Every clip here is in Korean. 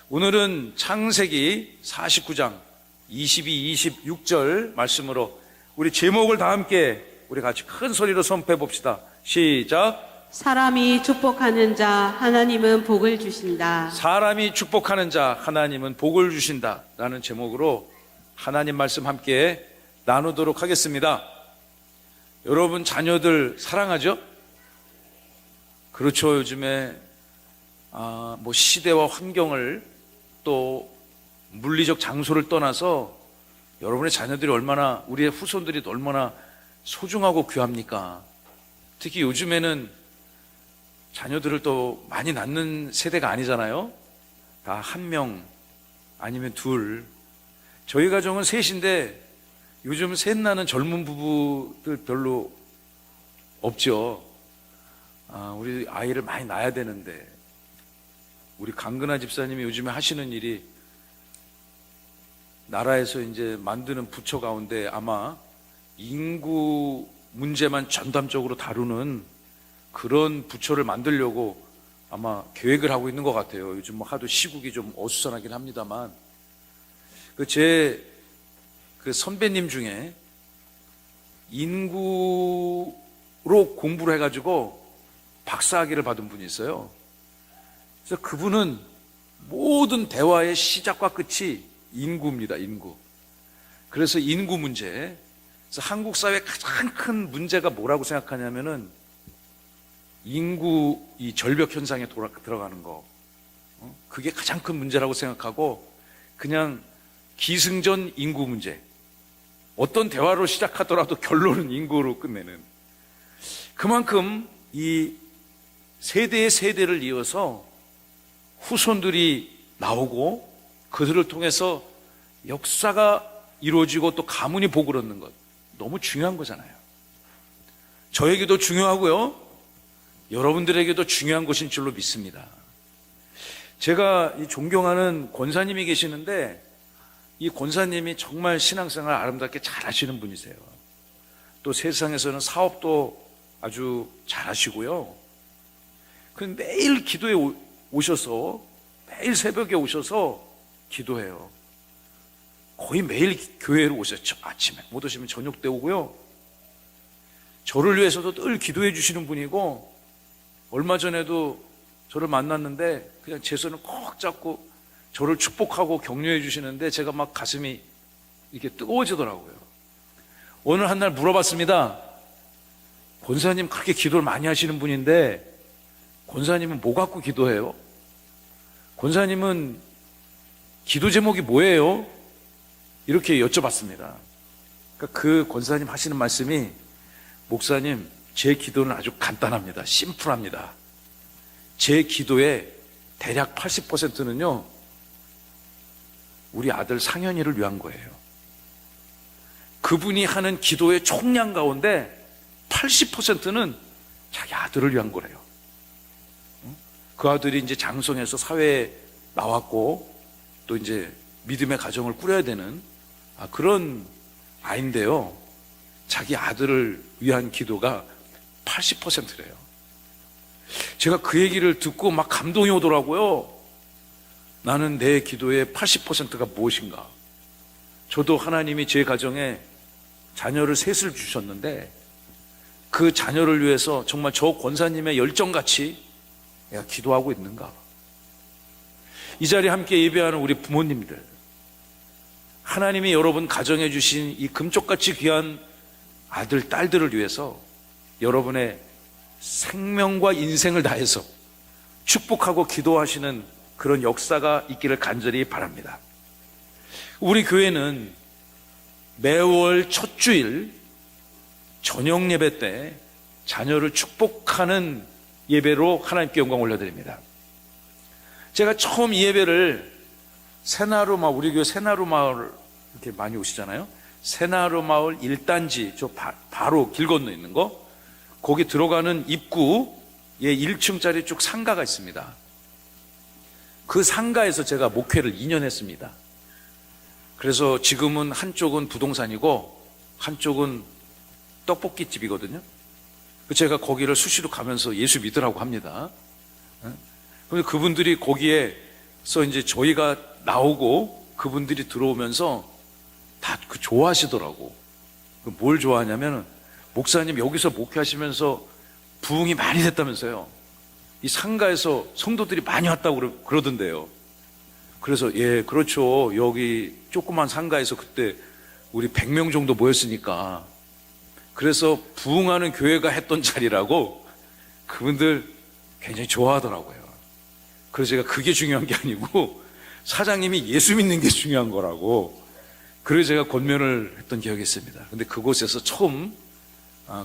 오늘은 창세기 49장 22, 26절 말씀으로 우리 제목을 다 함께 우리 같이 큰 소리로 선포해 봅시다. 시작. 사람이 축복하는 자 하나님은 복을 주신다. 사람이 축복하는 자 하나님은 복을 주신다 라는 제목으로 하나님 말씀 함께 나누도록 하겠습니다. 여러분 자녀들 사랑하죠? 그렇죠. 요즘에 뭐 시대와 환경을 또 물리적 장소를 떠나서 여러분의 자녀들이 얼마나, 우리의 후손들이 얼마나 소중하고 귀합니까? 특히 요즘에는 자녀들을 또 많이 낳는 세대가 아니잖아요. 다 한 명 아니면 둘. 저희 가정은 셋인데 요즘 셋 나는 젊은 부부들 별로 없죠. 우리 아이를 많이 낳아야 되는데, 우리 강근하 집사님이 요즘에 하시는 일이 나라에서 이제 만드는 부처 가운데 아마 인구 문제만 전담적으로 다루는 그런 부처를 만들려고 아마 계획을 하고 있는 것 같아요. 요즘 뭐 하도 시국이 좀 어수선하긴 합니다만, 제 선배님 중에 인구로 공부를 해가지고 박사학위를 받은 분이 있어요. 그래서 그분은 모든 대화의 시작과 끝이 인구입니다. 인구. 그래서 인구 문제. 그래서 한국 사회의 가장 큰 문제가 뭐라고 생각하냐면은 인구 이 절벽 현상에 들어가는 거. 그게 가장 큰 문제라고 생각하고 그냥 기승전 인구 문제. 어떤 대화로 시작하더라도 결론은 인구로 끝내는. 그만큼 이 세대의 세대를 이어서 후손들이 나오고 그들을 통해서 역사가 이루어지고 또 가문이 복을 얻는 것, 너무 중요한 거잖아요. 저에게도 중요하고요, 여러분들에게도 중요한 것인 줄로 믿습니다. 제가 존경하는 권사님이 계시는데 이 권사님이 정말 신앙생활 아름답게 잘 하시는 분이세요. 또 세상에서는 사업도 아주 잘 하시고요. 매일 기도에 오셔서, 매일 새벽에 오셔서 기도해요. 거의 매일 교회로 오셨죠. 아침에 못 오시면 저녁 때 오고요. 저를 위해서도 늘 기도해 주시는 분이고, 얼마 전에도 저를 만났는데 그냥 제 손을 꼭 잡고 저를 축복하고 격려해 주시는데 제가 막 가슴이 이렇게 뜨거워지더라고요. 오늘 한 날 물어봤습니다. 권사님 그렇게 기도를 많이 하시는 분인데 권사님은 뭐 갖고 기도해요? 권사님은 기도 제목이 뭐예요? 이렇게 여쭤봤습니다. 그러니까 그 권사님 하시는 말씀이, 목사님 제 기도는 아주 간단합니다. 심플합니다. 제 기도의 대략 80%는요 우리 아들 상현이를 위한 거예요. 그분이 하는 기도의 총량 가운데 80%는 자기 아들을 위한 거래요. 그 아들이 이제 장성해서 사회에 나왔고 또 이제 믿음의 가정을 꾸려야 되는 그런 아이인데요, 자기 아들을 위한 기도가 80%래요. 제가 그 얘기를 듣고 막 감동이 오더라고요. 나는 내 기도의 80%가 무엇인가? 저도 하나님이 제 가정에 자녀를 셋을 주셨는데 그 자녀를 위해서 정말 저 권사님의 열정같이 내가 기도하고 있는가? 이 자리에 함께 예배하는 우리 부모님들, 하나님이 여러분 가정에 주신 이 금쪽같이 귀한 아들, 딸들을 위해서 여러분의 생명과 인생을 다해서 축복하고 기도하시는 그런 역사가 있기를 간절히 바랍니다. 우리 교회는 매월 첫 주일 저녁 예배 때 자녀를 축복하는 예배로 하나님께 영광 올려드립니다. 제가 처음 이 예배를 새나루마을, 우리 교회 새나루마을 이렇게 많이 오시잖아요. 새나루마을 1단지 저 바로 길 건너 있는 거, 거기 들어가는 입구에 1층짜리 쭉 상가가 있습니다. 그 상가에서 제가 목회를 2년 했습니다. 그래서 지금은 한쪽은 부동산이고 한쪽은 떡볶이집이거든요. 제가 거기를 수시로 가면서 예수 믿으라고 합니다. 그런데 그분들이 거기에 그래서 이제 저희가 나오고 그분들이 들어오면서 다 그 좋아하시더라고. 뭘 좋아하냐면, 목사님 여기서 목회하시면서 부흥이 많이 됐다면서요. 이 상가에서 성도들이 많이 왔다고 그러던데요. 그래서 예, 그렇죠. 여기 조그만 상가에서 그때 우리 100명 정도 모였으니까, 그래서 부흥하는 교회가 했던 자리라고 그분들 굉장히 좋아하더라고요. 그래서 제가 그게 중요한 게 아니고 사장님이 예수 믿는 게 중요한 거라고, 그래서 제가 권면을 했던 기억이 있습니다. 근데 그곳에서 처음,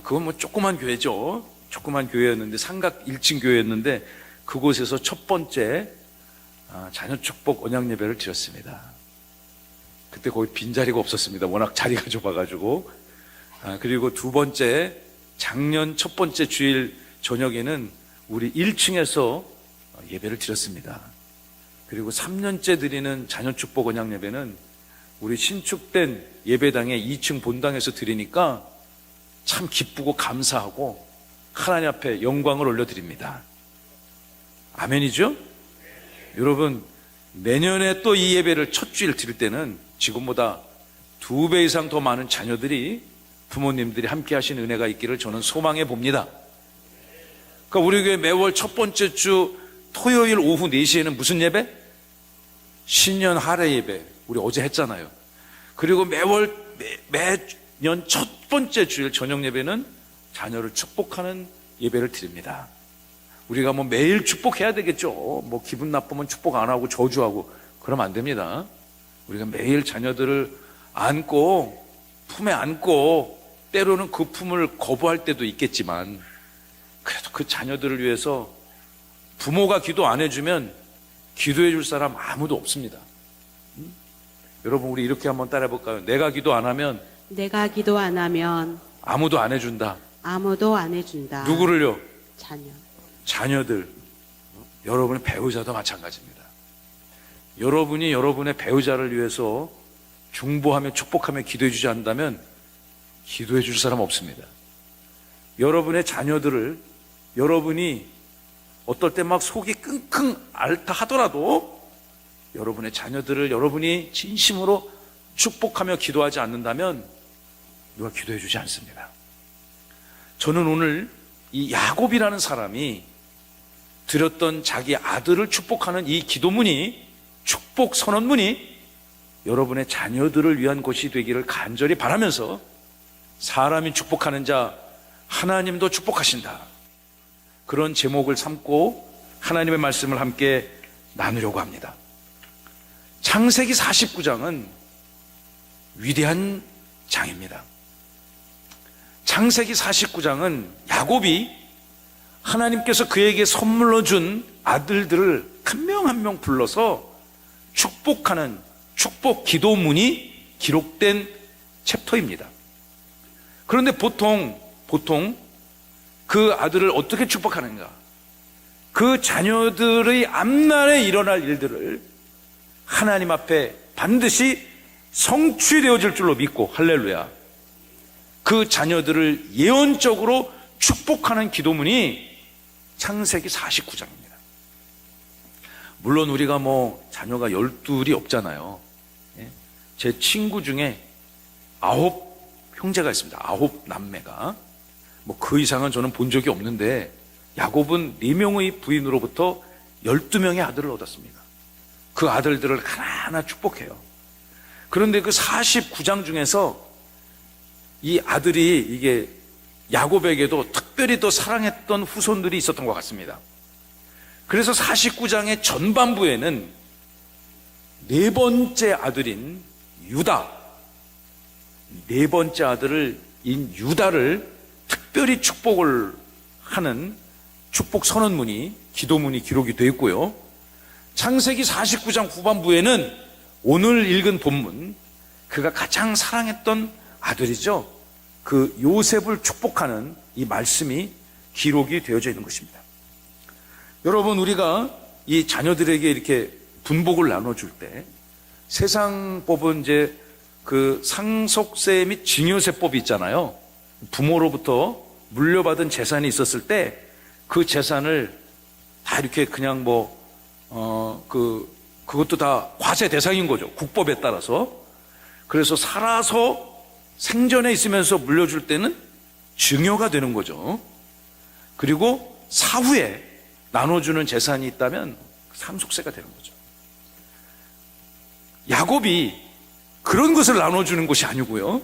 그건 뭐 조그만 교회죠. 조그만 교회였는데, 삼각 1층 교회였는데, 그곳에서 첫 번째 자녀 축복 언약 예배를 드렸습니다. 그때 거기 빈자리가 없었습니다. 워낙 자리가 좁아가지고. 그리고 두 번째, 작년 첫 번째 주일 저녁에는 우리 1층에서 예배를 드렸습니다. 그리고 3년째 드리는 자녀 축복 언약 예배는 우리 신축된 예배당에 2층 본당에서 드리니까 참 기쁘고 감사하고 하나님 앞에 영광을 올려드립니다. 아멘이죠? 여러분, 내년에 또 이 예배를 첫 주일 드릴 때는 지금보다 2배 이상 더 많은 자녀들이, 부모님들이 함께 하신 은혜가 있기를 저는 소망해 봅니다. 그러니까 우리 교회 매월 첫 번째 주 토요일 오후 4시에는 무슨 예배? 신년 할애 예배. 우리 어제 했잖아요. 그리고 매년 첫 번째 주일 저녁 예배는 자녀를 축복하는 예배를 드립니다. 우리가 뭐 매일 축복해야 되겠죠. 뭐 기분 나쁘면 축복 안 하고 저주하고 그러면 안 됩니다. 우리가 매일 자녀들을 안고, 품에 안고, 때로는 그 품을 거부할 때도 있겠지만, 그래도 그 자녀들을 위해서 부모가 기도 안 해주면 기도해 줄 사람 아무도 없습니다. 여러분, 우리 이렇게 한번 따라해 볼까요? 내가 기도 안 하면 아무도 안 해준다. 아무도 안 해준다. 누구를요? 자녀들. 여러분의 배우자도 마찬가지입니다. 여러분이 여러분의 배우자를 위해서 중보하며 축복하며 기도해 주지 않는다면 기도해 줄 사람 없습니다. 여러분의 자녀들을, 여러분이 어떨 때 막 속이 끙끙 앓다 하더라도 여러분의 자녀들을 여러분이 진심으로 축복하며 기도하지 않는다면 누가 기도해 주지 않습니다. 저는 오늘 이 야곱이라는 사람이 드렸던 자기 아들을 축복하는 이 기도문이, 축복 선언문이 여러분의 자녀들을 위한 것이 되기를 간절히 바라면서, 사람이 축복하는 자 하나님도 축복하신다, 그런 제목을 삼고 하나님의 말씀을 함께 나누려고 합니다. 창세기 49장은 위대한 장입니다. 창세기 49장은 야곱이 하나님께서 그에게 선물로 준 아들들을 한 명 한 명 불러서 축복하는 축복 기도문이 기록된 챕터입니다. 그런데 보통 그 아들을 어떻게 축복하는가? 그 자녀들의 앞날에 일어날 일들을 하나님 앞에 반드시 성취되어질 줄로 믿고, 할렐루야, 그 자녀들을 예언적으로 축복하는 기도문이 창세기 49장입니다. 물론 우리가 뭐 자녀가 12이 없잖아요. 제 친구 중에 9 형제가 있습니다. 9 남매가. 뭐 그 이상은 저는 본 적이 없는데, 야곱은 4명의 부인으로부터 12명의 아들을 얻었습니다. 그 아들들을 하나하나 축복해요. 그런데 그 49장 중에서 이 아들이, 이게 야곱에게도 특별히 더 사랑했던 후손들이 있었던 것 같습니다. 그래서 49장의 전반부에는 4번째 아들인 유다, 4번째 아들인 유다를 특별히 축복을 하는 축복 선언문이, 기도문이 기록이 되어 있고요. 창세기 49장 후반부에는 오늘 읽은 본문, 그가 가장 사랑했던 아들이죠, 그 요셉을 축복하는 이 말씀이 기록이 되어져 있는 것입니다. 여러분, 우리가 이 자녀들에게 이렇게 분복을 나눠줄 때, 세상법은 이제 그 상속세 및 증여세법이 있잖아요. 부모로부터 물려받은 재산이 있었을 때 그 재산을 다 이렇게 그냥 그것도 다 과세 대상인 거죠. 국법에 따라서. 그래서 살아서 생전에 있으면서 물려줄 때는 증여가 되는 거죠. 그리고 사후에 나눠주는 재산이 있다면 상속세가 되는 거죠. 야곱이 그런 것을 나눠주는 것이 아니고요.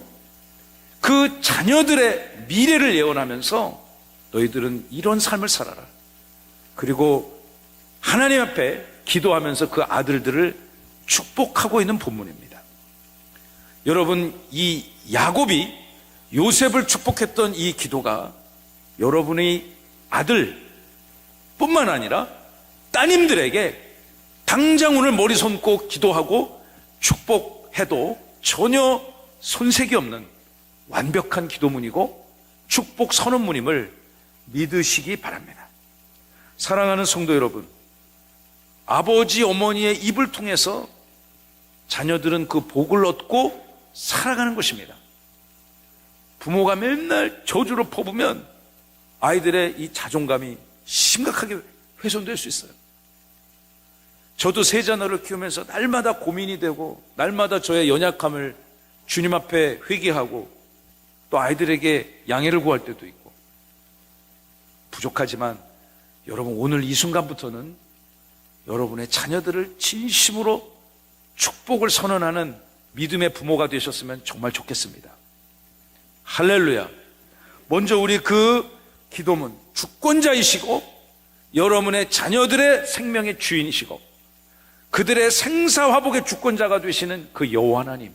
그 자녀들의 미래를 예언하면서 너희들은 이런 삶을 살아라. 그리고 하나님 앞에 기도하면서 그 아들들을 축복하고 있는 본문입니다. 여러분, 이 야곱이 요셉을 축복했던 이 기도가 여러분의 아들 뿐만 아니라 따님들에게 당장 오늘 머리 손고 기도하고 축복해도 전혀 손색이 없는 완벽한 기도문이고 축복 선언문임을 믿으시기 바랍니다. 사랑하는 성도 여러분, 아버지 어머니의 입을 통해서 자녀들은 그 복을 얻고 살아가는 것입니다. 부모가 맨날 저주로 퍼부면 아이들의 이 자존감이 심각하게 훼손될 수 있어요. 저도 세 자녀를 키우면서 날마다 고민이 되고 날마다 저의 연약함을 주님 앞에 회개하고 또 아이들에게 양해를 구할 때도 있고 부족하지만 여러분, 오늘 이 순간부터는 여러분의 자녀들을 진심으로 축복을 선언하는 믿음의 부모가 되셨으면 정말 좋겠습니다. 할렐루야. 먼저 우리 그 기도문, 주권자이시고 여러분의 자녀들의 생명의 주인이시고 그들의 생사화복의 주권자가 되시는 그 여호와 하나님,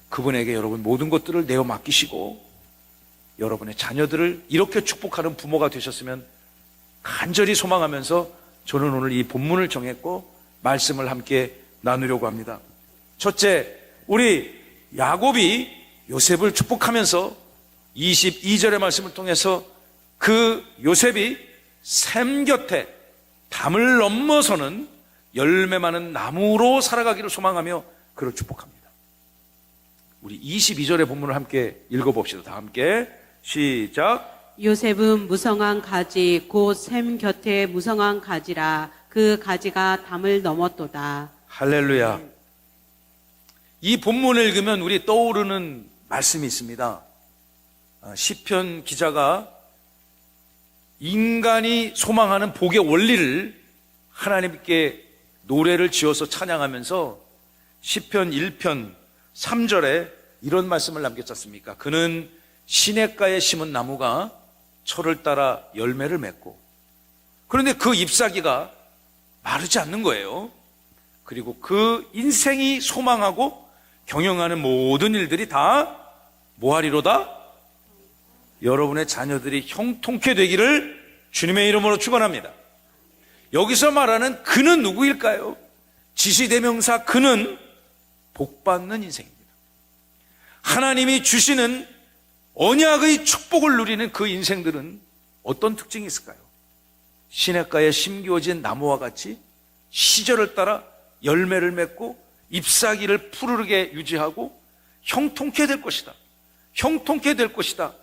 그분에게 여러분 모든 것들을 내어 맡기시고 여러분의 자녀들을 이렇게 축복하는 부모가 되셨으면 간절히 소망하면서 저는 오늘 이 본문을 정했고 말씀을 함께 나누려고 합니다. 첫째, 우리 야곱이 요셉을 축복하면서 22절의 말씀을 통해서 그 요셉이 샘 곁에 담을 넘어서는 열매 많은 나무로 살아가기를 소망하며 그를 축복합니다. 우리 22절의 본문을 함께 읽어봅시다. 다 함께 시작. 요셉은 무성한 가지 곧 샘 곁에 무성한 가지라 그 가지가 담을 넘었도다. 할렐루야. 이 본문을 읽으면 우리 떠오르는 말씀이 있습니다. 시편 기자가 인간이 소망하는 복의 원리를 하나님께 노래를 지어서 찬양하면서 시편 1편 3절에 이런 말씀을 남겼지 않습니까? 그는 시냇가에 심은 나무가 철을 따라 열매를 맺고, 그런데 그 잎사귀가 마르지 않는 거예요. 그리고 그 인생이 소망하고 경영하는 모든 일들이 다 뭐하리로다? 여러분의 자녀들이 형통케 되기를 주님의 이름으로 축원합니다. 여기서 말하는 그는 누구일까요? 지시대명사 그는 복받는 인생입니다. 하나님이 주시는 언약의 축복을 누리는 그 인생들은 어떤 특징이 있을까요? 시냇가에 심겨진 나무와 같이 시절을 따라 열매를 맺고 잎사귀를 푸르르게 유지하고 형통케 될 것이다. 형통케 될 것이다.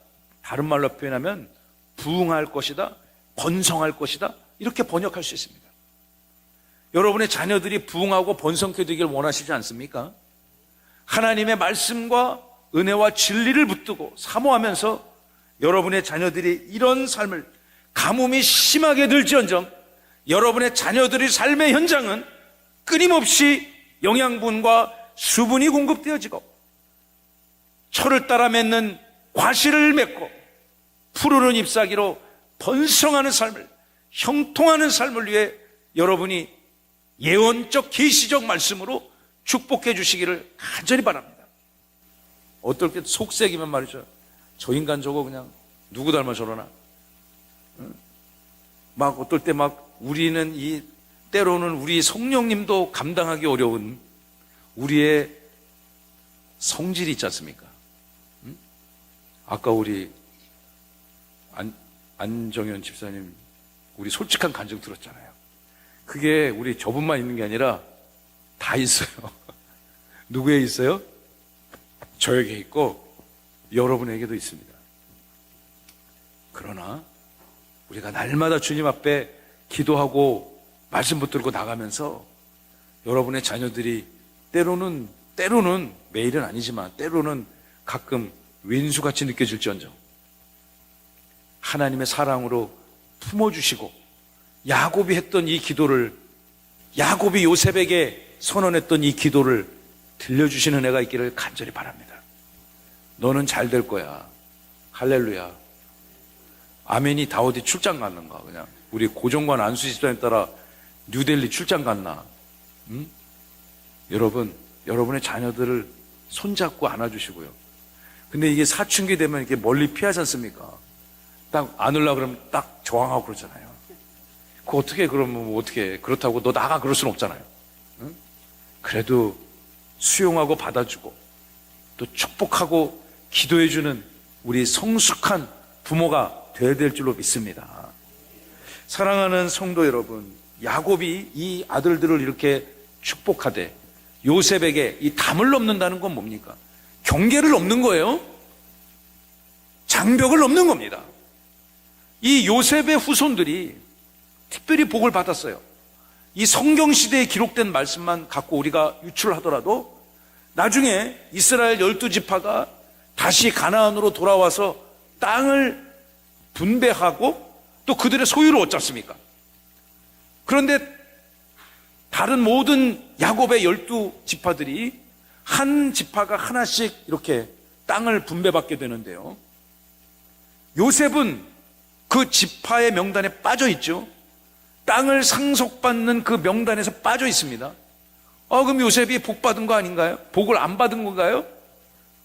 다른 말로 표현하면 부흥할 것이다. 번성할 것이다. 이렇게 번역할 수 있습니다. 여러분의 자녀들이 부흥하고 번성케 되길 원하시지 않습니까? 하나님의 말씀과 은혜와 진리를 붙들고 사모하면서 여러분의 자녀들이 이런 삶을 가뭄이 심하게 들지언정 여러분의 자녀들의 삶의 현장은 끊임없이 영양분과 수분이 공급되어지고 철을 따라 맺는 과실을 맺고 푸르른 잎사귀로 번성하는 삶을, 형통하는 삶을 위해 여러분이 예언적 계시적 말씀으로 축복해 주시기를 간절히 바랍니다. 어떨 때 속색이면 말이죠. 저 인간 저거 그냥 누구 닮아 저러나? 막 어떨 때 막 우리는 때로는 우리 성령님도 감당하기 어려운 우리의 성질이 있지 않습니까? 아까 우리 안정현 집사님 우리 솔직한 간증 들었잖아요. 그게 우리 저분만 있는 게 아니라 다 있어요. 누구에 있어요? 저에게 있고 여러분에게도 있습니다. 그러나 우리가 날마다 주님 앞에 기도하고 말씀 붙들고 나가면서 여러분의 자녀들이 때로는 매일은 아니지만 때로는 가끔 왼수같이 느껴질지언정 하나님의 사랑으로 품어주시고 야곱이 했던 이 기도를, 야곱이 요셉에게 선언했던 이 기도를 들려주시는 은혜가 있기를 간절히 바랍니다. 너는 잘 될 거야. 할렐루야. 아멘이 다 어디 출장 갔는가. 그냥 우리 고종관 안수 집사님 따라 뉴델리 출장 갔나. 응? 여러분의 자녀들을 손잡고 안아주시고요. 근데 이게 사춘기 되면 이렇게 멀리 피하지 않습니까? 딱 안으려고 그러면 딱 저항하고 그러잖아요. 그거 어떻게, 그러면 뭐 어떻게, 그렇다고 너 나가 그럴 수는 없잖아요. 응? 그래도 수용하고 받아주고 또 축복하고 기도해주는 우리 성숙한 부모가 되어야 될 줄로 믿습니다. 사랑하는 성도 여러분, 야곱이 이 아들들을 이렇게 축복하되 요셉에게 이 담을 넘는다는 건 뭡니까? 경계를 넘는 거예요. 장벽을 넘는 겁니다. 이 요셉의 후손들이 특별히 복을 받았어요. 이 성경시대에 기록된 말씀만 갖고 우리가 유출하더라도 나중에 이스라엘 12지파가 다시 가나안으로 돌아와서 땅을 분배하고 또 그들의 소유를 얻지 않습니까? 그런데 다른 모든 야곱의 12지파들이 한 지파가 하나씩 이렇게 땅을 분배받게 되는데요. 요셉은 그 지파의 명단에 빠져 있죠. 땅을 상속받는 그 명단에서 빠져 있습니다. 그럼 요셉이 복 받은 거 아닌가요? 복을 안 받은 건가요?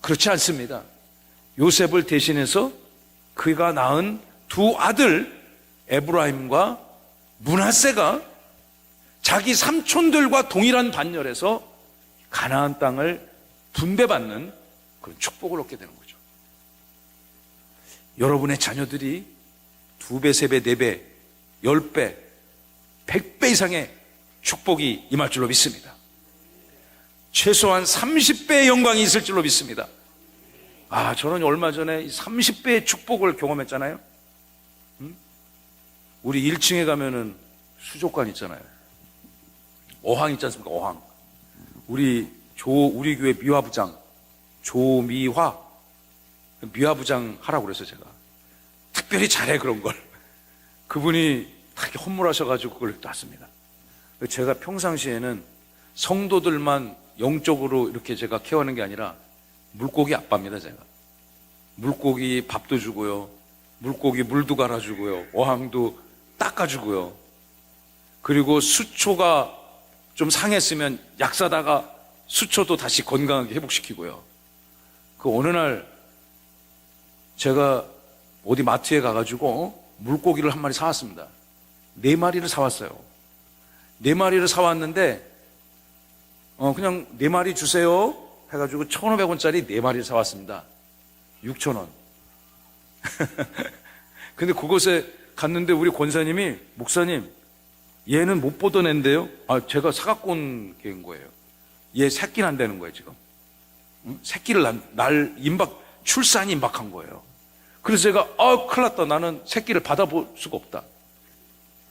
그렇지 않습니다. 요셉을 대신해서 그가 낳은 두 아들 에브라임과 므낫세가 자기 삼촌들과 동일한 반열에서 가나안 땅을 분배받는 그런 축복을 얻게 되는 거죠. 여러분의 자녀들이 2배, 3배, 4배, 10배, 100배 이상의 축복이 임할 줄로 믿습니다. 최소한 30배의 영광이 있을 줄로 믿습니다. 저는 얼마 전에 30배의 축복을 경험했잖아요. 우리 1층에 가면은 수족관 있잖아요. 어항 있지 않습니까? 어항. 우리 교회 미화부장 조미화 미화부장 하라고 그랬어요. 제가 특별히 잘해 그런 걸. 그분이 되게 헌물하셔가지고 그걸 땄습니다. 제가 평상시에는 성도들만 영적으로 이렇게 제가 케어하는 게 아니라 물고기 아빠입니다. 제가 물고기 밥도 주고요, 물고기 물도 갈아주고요, 어항도 닦아주고요, 그리고 수초가 좀 상했으면 약 사다가 수초도 다시 건강하게 회복시키고요. 그 어느 날 제가 어디 마트에 가가지고 물고기를 한 마리 사왔습니다. 4마리를 사왔어요. 4마리를 사왔는데 그냥 4마리 주세요 해가지고 1,500원짜리 4마리를 사왔습니다. 6,000원. 근데 그곳에 갔는데 우리 권사님이, 목사님 얘는 못 보던 앤데요. 제가 사갖고 온 개인 거예요. 얘 새끼 난다는 거예요 지금. 새끼를 출산이 임박한 거예요. 그래서 제가 큰일 났다. 나는 새끼를 받아볼 수가 없다.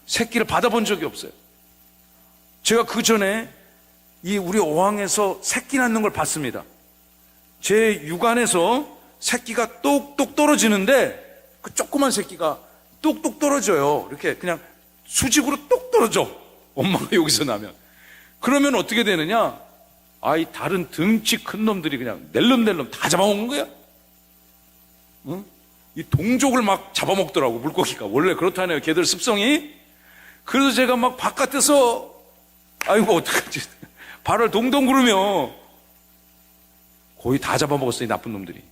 새끼를 받아본 적이 없어요. 제가 그 전에 우리 어항에서 새끼 낳는 걸 봤습니다. 제 육안에서 새끼가 똑똑 떨어지는데 그 조그만 새끼가 똑똑 떨어져요. 이렇게 그냥 수직으로 똑 떨어져. 엄마가 여기서 나면. 그러면 어떻게 되느냐? 다른 등치 큰 놈들이 그냥 낼름낼름 다 잡아먹는 거야. 응? 이 동족을 막 잡아먹더라고, 물고기가. 원래 그렇다네요, 걔들 습성이. 그래서 제가 막 바깥에서 어떡하지? 발을 동동 구르며 거의 다 잡아먹었어요, 이 나쁜 놈들이.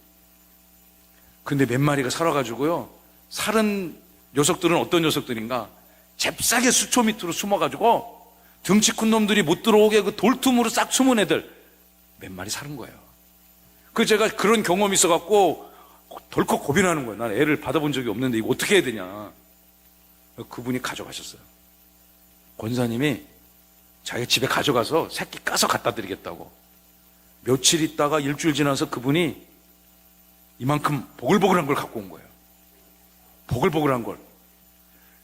근데 몇 마리가 살아가지고요, 살은 녀석들은 어떤 녀석들인가? 잽싸게 수초 밑으로 숨어가지고 등치 큰 놈들이 못 들어오게 그 돌틈으로 싹 숨은 애들 몇 마리 사는 거예요. 그래서 제가 그런 경험이 있어갖고 덜컥 겁이 나는 거예요. 난 애를 받아본 적이 없는데 이거 어떻게 해야 되냐. 그분이 가져가셨어요. 권사님이 자기 집에 가져가서 새끼 까서 갖다 드리겠다고. 며칠 있다가 일주일 지나서 그분이 이만큼 보글보글한 걸 갖고 온 거예요. 보글보글한 걸.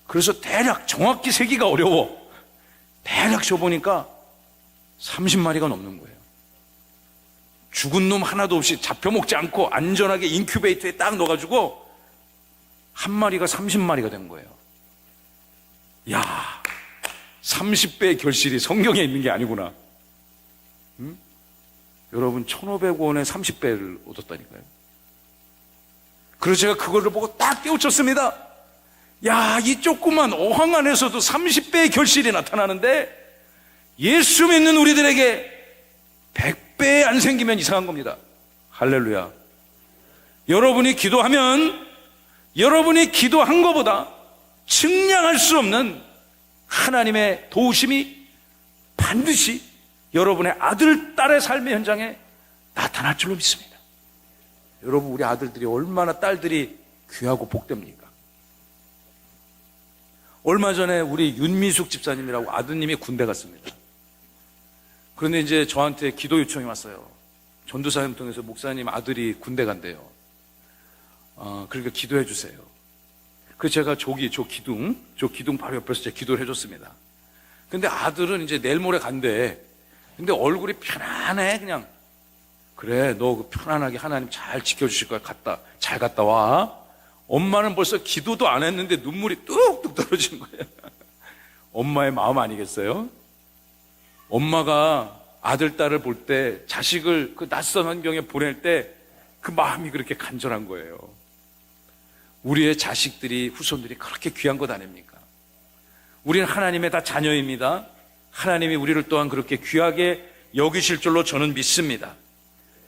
그래서 대략 정확히 세기가 어려워. 대략 줘보니까 30마리가 넘는 거예요. 죽은 놈 하나도 없이 잡혀먹지 않고 안전하게 인큐베이터에 딱 넣어가지고 한 마리가 30마리가 된 거예요. 야, 30배의 결실이 성경에 있는 게 아니구나. 여러분 1,500원에 30배를 얻었다니까요. 그래서 제가 그거를 보고 딱 깨우쳤습니다. 야, 이 조그만 어항 안에서도 30배의 결실이 나타나는데 예수 믿는 우리들에게 100배 안 생기면 이상한 겁니다. 할렐루야. 여러분이 기도하면 여러분이 기도한 것보다 측량할 수 없는 하나님의 도우심이 반드시 여러분의 아들, 딸의 삶의 현장에 나타날 줄로 믿습니다. 여러분, 우리 아들들이 얼마나 딸들이 귀하고 복됩니까? 얼마 전에 우리 윤미숙 집사님이라고 아드님이 군대 갔습니다. 그런데 이제 저한테 기도 요청이 왔어요. 전도사님 통해서 목사님 아들이 군대 간대요. 그러니까 기도해 주세요. 그래서 제가 저 기둥 바로 옆에서 제가 기도를 해줬습니다. 근데 아들은 이제 내일 모레 간대. 근데 얼굴이 편안해. 그냥 그래, 너 편안하게 하나님 잘 지켜주실 거야. 잘 갔다 와. 엄마는 벌써 기도도 안 했는데 눈물이 뚝뚝 떨어지는 거예요. 엄마의 마음 아니겠어요? 엄마가 아들, 딸을 볼 때, 자식을 그 낯선 환경에 보낼 때 그 마음이 그렇게 간절한 거예요. 우리의 자식들이, 후손들이 그렇게 귀한 것 아닙니까? 우리는 하나님의 다 자녀입니다. 하나님이 우리를 또한 그렇게 귀하게 여기실 줄로 저는 믿습니다.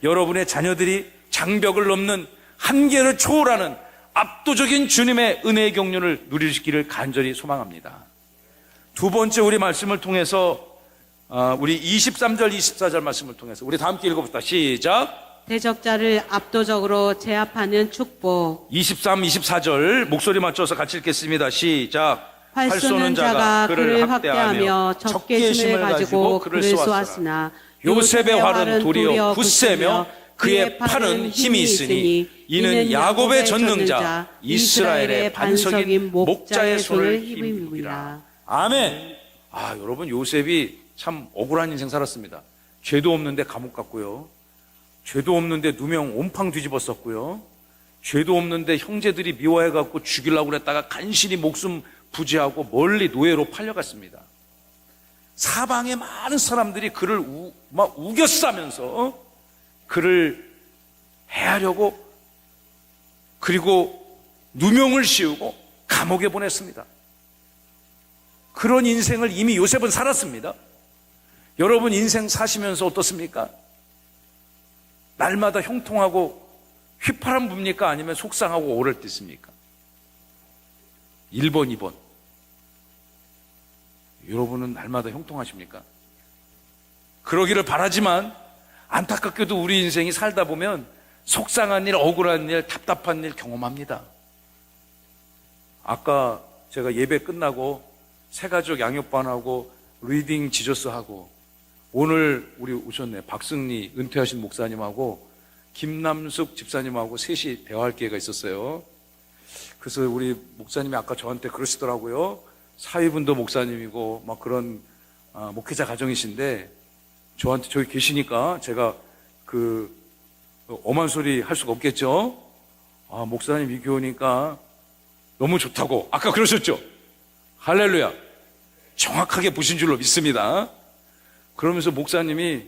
여러분의 자녀들이 장벽을 넘는 한계를 초월하는 압도적인 주님의 은혜의 경륜을 누리시기를 간절히 소망합니다. 두 번째 우리 말씀을 통해서 우리 23절 24절 말씀을 통해서 우리 다 함께 읽어봅시다. 시작. 대적자를 압도적으로 제압하는 축복. 23, 24절 목소리 맞춰서 같이 읽겠습니다. 시작. 활 쏘는 자가 그를 학대하며 적게 힘을 가지고 그를 쏘았으나 요셉의 활은 도리어 굳세며 그의 팔은 힘이 있으니 이는 야곱의 전능자 이스라엘의 반석인 목자의 손을 힘입니다. 아멘. 여러분, 요셉이 참 억울한 인생 살았습니다. 죄도 없는데 감옥 갔고요. 죄도 없는데 누명 온팡 뒤집었었고요. 죄도 없는데 형제들이 미워해갖고 죽이려고 그랬다가 간신히 목숨 부지하고 멀리 노예로 팔려갔습니다. 사방의 많은 사람들이 그를 막 우겨싸면서 그를 해하려고, 그리고 누명을 씌우고 감옥에 보냈습니다. 그런 인생을 이미 요셉은 살았습니다. 여러분 인생 사시면서 어떻습니까? 날마다 형통하고 휘파람 붑니까? 아니면 속상하고 오를 때 있습니까? 1번, 2번. 여러분은 날마다 형통하십니까? 그러기를 바라지만 안타깝게도 우리 인생이 살다 보면 속상한 일, 억울한 일, 답답한 일 경험합니다. 아까 제가 예배 끝나고 새가족 양육반하고 리딩 지저스하고 오늘 우리 오셨네. 박승리 은퇴하신 목사님하고 김남숙 집사님하고 셋이 대화할 기회가 있었어요. 그래서 우리 목사님이 아까 저한테 그러시더라고요. 사위분도 목사님이고 막 그런 목회자 가정이신데 저한테 저기 계시니까 제가 그 엄한 소리 할 수가 없겠죠. 목사님 이 교우니까 너무 좋다고 아까 그러셨죠. 할렐루야. 정확하게 보신 줄로 믿습니다. 그러면서 목사님이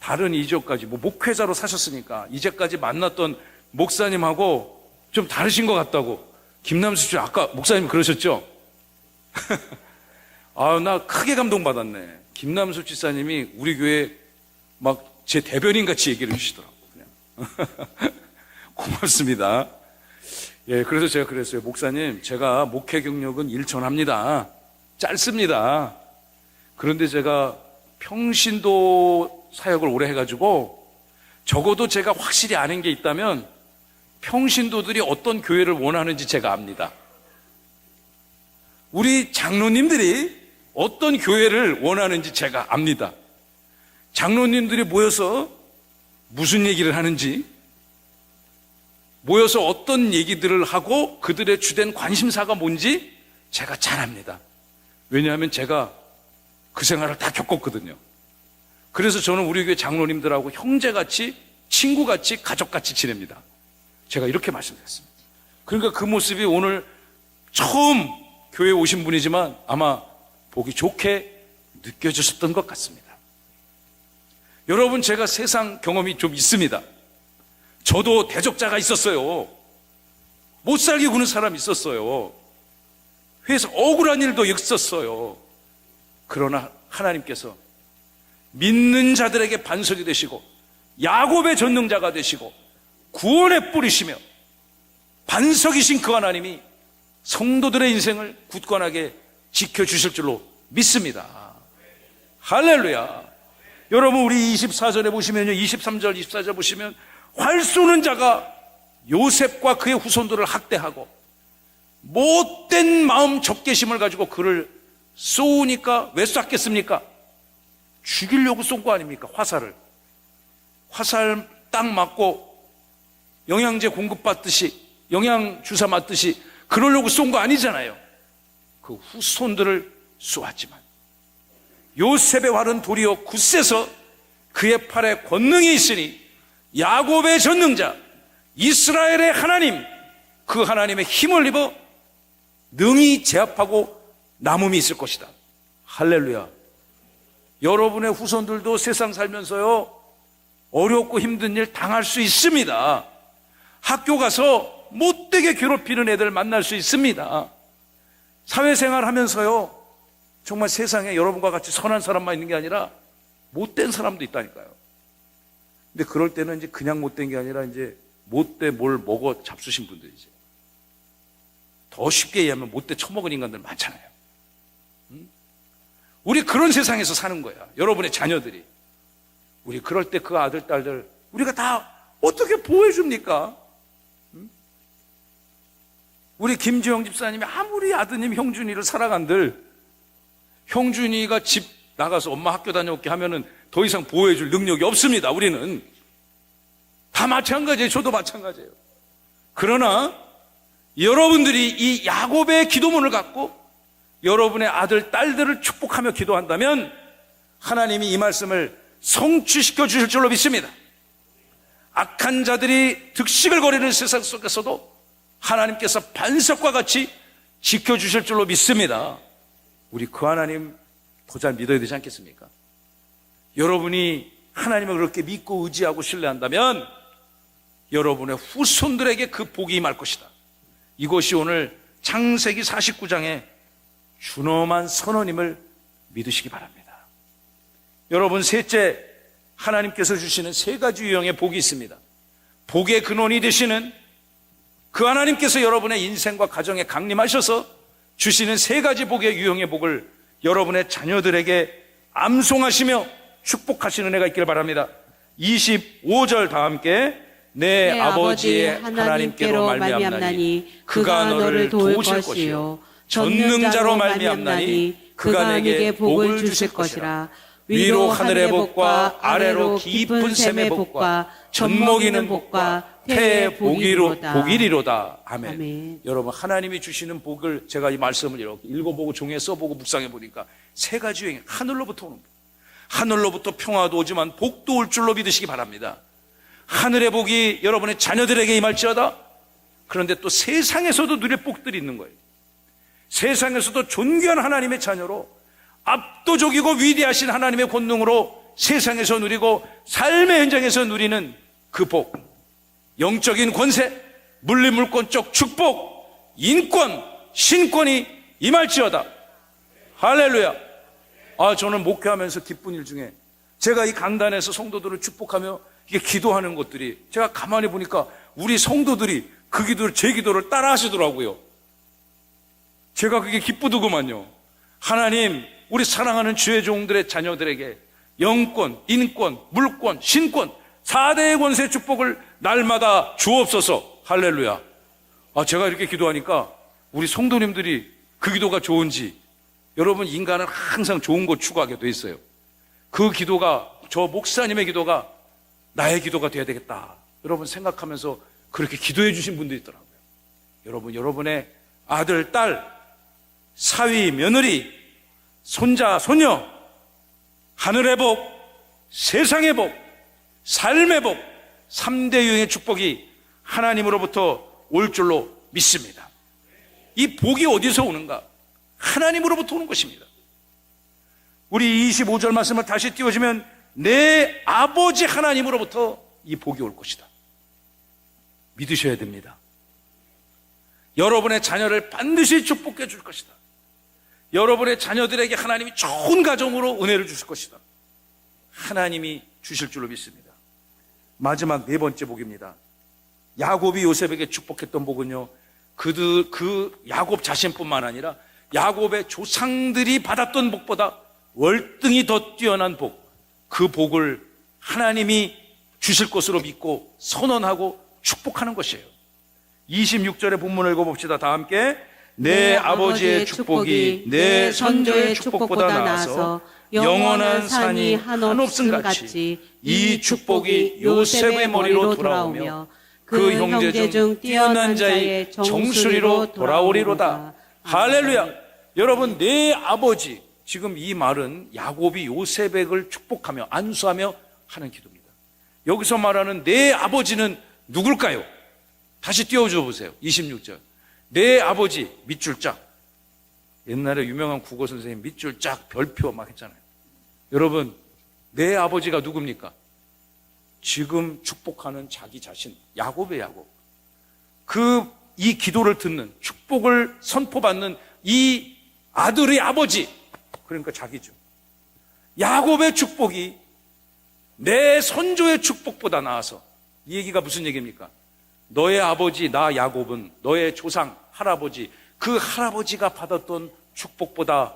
다른 이적까지 목회자로 사셨으니까 이제까지 만났던 목사님하고 좀 다르신 것 같다고. 김남수 씨 아까 목사님 그러셨죠? 나 크게 감동받았네. 김남수 집사님이 우리 교회 막 제 대변인 같이 얘기를 해주시더라고. 그냥 고맙습니다. 예, 그래서 제가 그랬어요. 목사님, 제가 목회 경력은 일천합니다. 짧습니다. 그런데 제가 평신도 사역을 오래 해가지고 적어도 제가 확실히 아는 게 있다면 평신도들이 어떤 교회를 원하는지 제가 압니다. 우리 장로님들이 어떤 교회를 원하는지 제가 압니다. 장로님들이 모여서 무슨 얘기를 하는지, 모여서 어떤 얘기들을 하고 그들의 주된 관심사가 뭔지 제가 잘 압니다. 왜냐하면 제가 그 생활을 다 겪었거든요. 그래서 저는 우리 교회 장로님들하고 형제같이, 친구같이, 가족같이 지냅니다. 제가 이렇게 말씀드렸습니다. 그러니까 그 모습이 오늘 처음 교회에 오신 분이지만 아마 보기 좋게 느껴지셨던 것 같습니다. 여러분, 제가 세상 경험이 좀 있습니다. 저도 대적자가 있었어요. 못 살게 구는 사람이 있었어요. 회사 억울한 일도 있었어요. 그러나 하나님께서 믿는 자들에게 반석이 되시고 야곱의 전능자가 되시고 구원의 뿌리시며 반석이신 그 하나님이 성도들의 인생을 굳건하게 지켜주실 줄로 믿습니다. 할렐루야. 여러분, 우리 24절에 보시면요, 23절, 24절 보시면 활 쏘는 자가 요셉과 그의 후손들을 학대하고 못된 마음 적개심을 가지고 그를 쏘으니까 왜 쐈겠습니까? 죽이려고 쏜 거 아닙니까? 화살 딱 맞고 영양제 공급받듯이, 영양주사 맞듯이 그러려고 쏜 거 아니잖아요. 그 후손들을 쏘았지만 요셉의 활은 도리어 굳세서 그의 팔에 권능이 있으니 야곱의 전능자 이스라엘의 하나님, 그 하나님의 힘을 입어 능히 제압하고 남음이 있을 것이다. 할렐루야. 여러분의 후손들도 세상 살면서요, 어렵고 힘든 일 당할 수 있습니다. 학교 가서 못되게 괴롭히는 애들 만날 수 있습니다. 사회생활 하면서요, 정말 세상에 여러분과 같이 선한 사람만 있는 게 아니라 못된 사람도 있다니까요. 근데 그럴 때는 이제 그냥 못된 게 아니라 이제 못돼 뭘 먹어 잡수신 분들이죠. 더 쉽게 얘기하면 못돼 처먹은 인간들 많잖아요. 우리 그런 세상에서 사는 거야. 여러분의 자녀들이. 우리 그럴 때 그 아들, 딸들 우리가 다 어떻게 보호해 줍니까? 우리 김지영 집사님이 아무리 아드님 형준이를 사랑한들 형준이가 집 나가서 엄마 학교 다녀올게 하면은 더 이상 보호해 줄 능력이 없습니다. 우리는 다 마찬가지예요. 저도 마찬가지예요. 그러나 여러분들이 이 야곱의 기도문을 갖고 여러분의 아들, 딸들을 축복하며 기도한다면 하나님이 이 말씀을 성취시켜 주실 줄로 믿습니다. 악한 자들이 득식을 거리는 세상 속에서도 하나님께서 반석과 같이 지켜주실 줄로 믿습니다. 우리 그 하나님 더 잘 믿어야 되지 않겠습니까? 여러분이 하나님을 그렇게 믿고 의지하고 신뢰한다면 여러분의 후손들에게 그 복이 임할 것이다. 이것이 오늘 창세기 49장의 준엄한 선언임을 믿으시기 바랍니다. 여러분, 셋째, 하나님께서 주시는 세 가지 유형의 복이 있습니다. 복의 근원이 되시는 그 하나님께서 여러분의 인생과 가정에 강림하셔서 주시는 세 가지 복의 유형의 복을 여러분의 자녀들에게 암송하시며 축복하시는 은혜가 있기를 바랍니다. 25절 다 함께 내 아버지의 하나님께로 말미암나니 그가 너를 도울 것이요 전능자로 말미암나니 그가 내게 복을 주실 것이라. 위로 하늘의 복과 아래로 깊은 샘의 복과 젖먹이는 복과 태의 복이리로다. 아멘. 아멘. 여러분, 하나님이 주시는 복을 제가 이 말씀을 이렇게 읽어보고 종이에 써보고 묵상해 보니까 세 가지 유형이 하늘로부터 오는 복. 하늘로부터 평화도 오지만 복도 올 줄로 믿으시기 바랍니다. 하늘의 복이 여러분의 자녀들에게 임할지어다. 그런데 또 세상에서도 누릴 복들이 있는 거예요. 세상에서도 존귀한 하나님의 자녀로 압도적이고 위대하신 하나님의 권능으로 세상에서 누리고 삶의 현장에서 누리는 그 복, 영적인 권세, 물리물권적 축복, 인권, 신권이 임할지어다. 할렐루야. 저는 목회하면서 기쁜 일 중에 제가 이 강단에서 성도들을 축복하며 이게 기도하는 것들이 제가 가만히 보니까 우리 성도들이 그 기도를, 제 기도를 따라 하시더라고요. 제가 그게 기쁘더구만요. 하나님, 우리 사랑하는 주의 종들의 자녀들에게 영권, 인권, 물권, 신권 4대의 권세 축복을 날마다 주옵소서. 할렐루야. 제가 이렇게 기도하니까 우리 성도님들이 그 기도가 좋은지, 여러분, 인간은 항상 좋은 거 추구하게 돼 있어요. 그 기도가, 저 목사님의 기도가 나의 기도가 돼야 되겠다, 여러분 생각하면서 그렇게 기도해 주신 분도 있더라고요. 여러분, 여러분의 아들, 딸, 사위, 며느리, 손자, 손녀, 하늘의 복, 세상의 복, 삶의 복, 3대 유형의 축복이 하나님으로부터 올 줄로 믿습니다. 이 복이 어디서 오는가? 하나님으로부터 오는 것입니다. 우리 25절 말씀을 다시 띄워주면 내 아버지 하나님으로부터 이 복이 올 것이다. 믿으셔야 됩니다. 여러분의 자녀를 반드시 축복해 줄 것이다. 여러분의 자녀들에게 하나님이 좋은 가정으로 은혜를 주실 것이다. 하나님이 주실 줄로 믿습니다. 마지막 네 번째 복입니다. 야곱이 요셉에게 축복했던 복은요, 그 야곱 자신뿐만 아니라 야곱의 조상들이 받았던 복보다 월등히 더 뛰어난 복, 그 복을 하나님이 주실 것으로 믿고 선언하고 축복하는 것이에요. 26절의 본문을 읽어봅시다. 다 함께. 내 아버지의 축복이 내 선조의 축복보다 나아서 영원한 산이 한없음 같이 이 축복이 요셉의 머리로 돌아오며 그 형제 중 뛰어난 자의 정수리로 돌아오리로다. 할렐루야. 여러분, 내 아버지, 지금 이 말은 야곱이 요셉을 축복하며 안수하며 하는 기도입니다. 여기서 말하는 내 아버지는 누굴까요? 다시 띄워줘 보세요. 26절. 내 아버지, 밑줄 짝. 옛날에 유명한 국어 선생님 밑줄 짝, 별표 막 했잖아요. 여러분, 내 아버지가 누굽니까? 지금 축복하는 자기 자신, 야곱의 야곱. 이 기도를 듣는, 축복을 선포받는 이 아들의 아버지, 그러니까 자기죠. 야곱의 축복이 내 선조의 축복보다 나아서, 이 얘기가 무슨 얘기입니까? 너의 아버지 나 야곱은 너의 조상 할아버지, 그 할아버지가 받았던 축복보다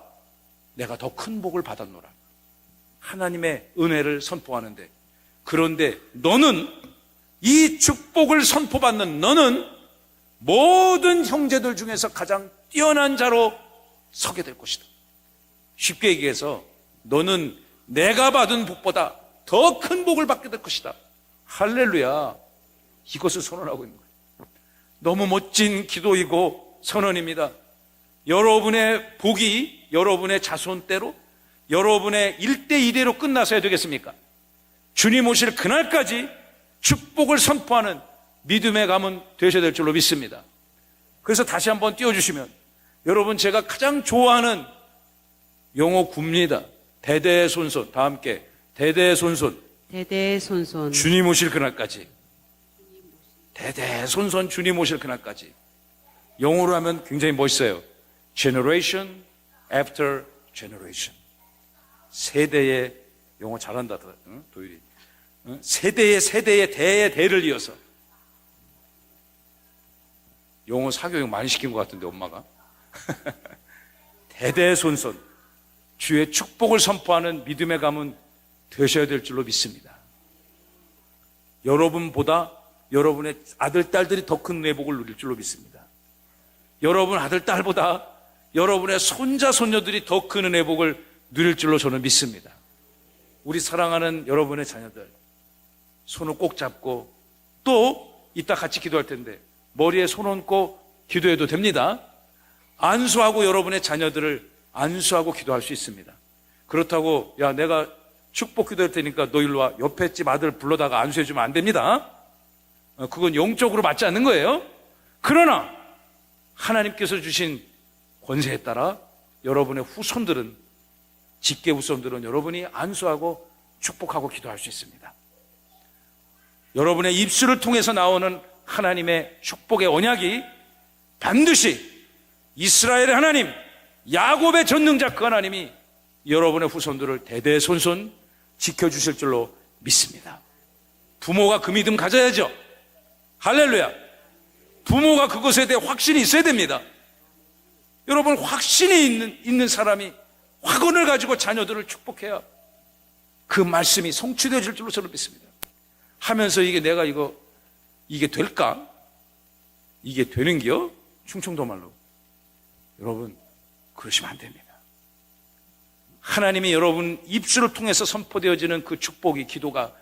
내가 더 큰 복을 받았노라. 하나님의 은혜를 선포하는데, 그런데 너는, 이 축복을 선포받는 너는 모든 형제들 중에서 가장 뛰어난 자로 서게 될 것이다. 쉽게 얘기해서 너는 내가 받은 복보다 더 큰 복을 받게 될 것이다. 할렐루야. 이것을 선언하고 있는 거예요. 너무 멋진 기도이고 선언입니다. 여러분의 복이 여러분의 자손대로, 여러분의 1대1대로 끝나서야 되겠습니까? 주님 오실 그날까지 축복을 선포하는 믿음의 가문 되셔야 될 줄로 믿습니다. 그래서 다시 한번 띄워주시면, 여러분, 제가 가장 좋아하는 용어 굽니다. 대대손손. 다 함께. 대대손손. 대대손손. 주님 오실 그날까지. 대대손손 주님 오실 그날까지. 영어로 하면 굉장히 멋있어요. Generation after generation. 세대의, 영어 잘한다 도율이. 세대의 대의 대를 이어서. 영어 사교육 많이 시킨 것 같은데 엄마가. 대대손손 주의 축복을 선포하는 믿음의 가문 되셔야 될 줄로 믿습니다. 여러분보다 여러분의 아들, 딸들이 더 큰 내복을 누릴 줄로 믿습니다. 여러분 아들, 딸보다 여러분의 손자, 손녀들이 더 큰 은혜복을 누릴 줄로 저는 믿습니다. 우리 사랑하는 여러분의 자녀들, 손을 꼭 잡고, 또 이따 같이 기도할 텐데 머리에 손 얹고 기도해도 됩니다. 안수하고 여러분의 자녀들을 안수하고 기도할 수 있습니다. 그렇다고 야, 내가 축복 기도할 테니까 너 일로 와, 옆에 집 아들 불러다가 안수해주면 안 됩니다. 그건 영적으로 맞지 않는 거예요. 그러나 하나님께서 주신 권세에 따라 여러분의 후손들은, 직계 후손들은 여러분이 안수하고 축복하고 기도할 수 있습니다. 여러분의 입술을 통해서 나오는 하나님의 축복의 언약이 반드시 이스라엘의 하나님, 야곱의 전능자 그 하나님이 여러분의 후손들을 대대손손 지켜주실 줄로 믿습니다. 부모가 그 믿음 가져야죠. 할렐루야. 부모가 그것에 대해 확신이 있어야 됩니다. 여러분, 확신이 있는 사람이 확언을 가지고 자녀들을 축복해야 그 말씀이 성취되어질 줄로 저는 믿습니다. 하면서 이게 내가 이게 될까? 이게 되는겨? 충청도 말로. 여러분, 그러시면 안 됩니다. 하나님이 여러분 입술을 통해서 선포되어지는 그 축복이, 기도가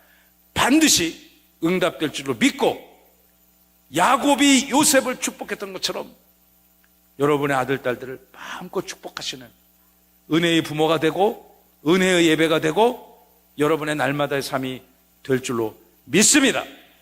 반드시 응답될 줄로 믿고, 야곱이 요셉을 축복했던 것처럼 여러분의 아들, 딸들을 마음껏 축복하시는 은혜의 부모가 되고, 은혜의 예배가 되고, 여러분의 날마다의 삶이 될 줄로 믿습니다.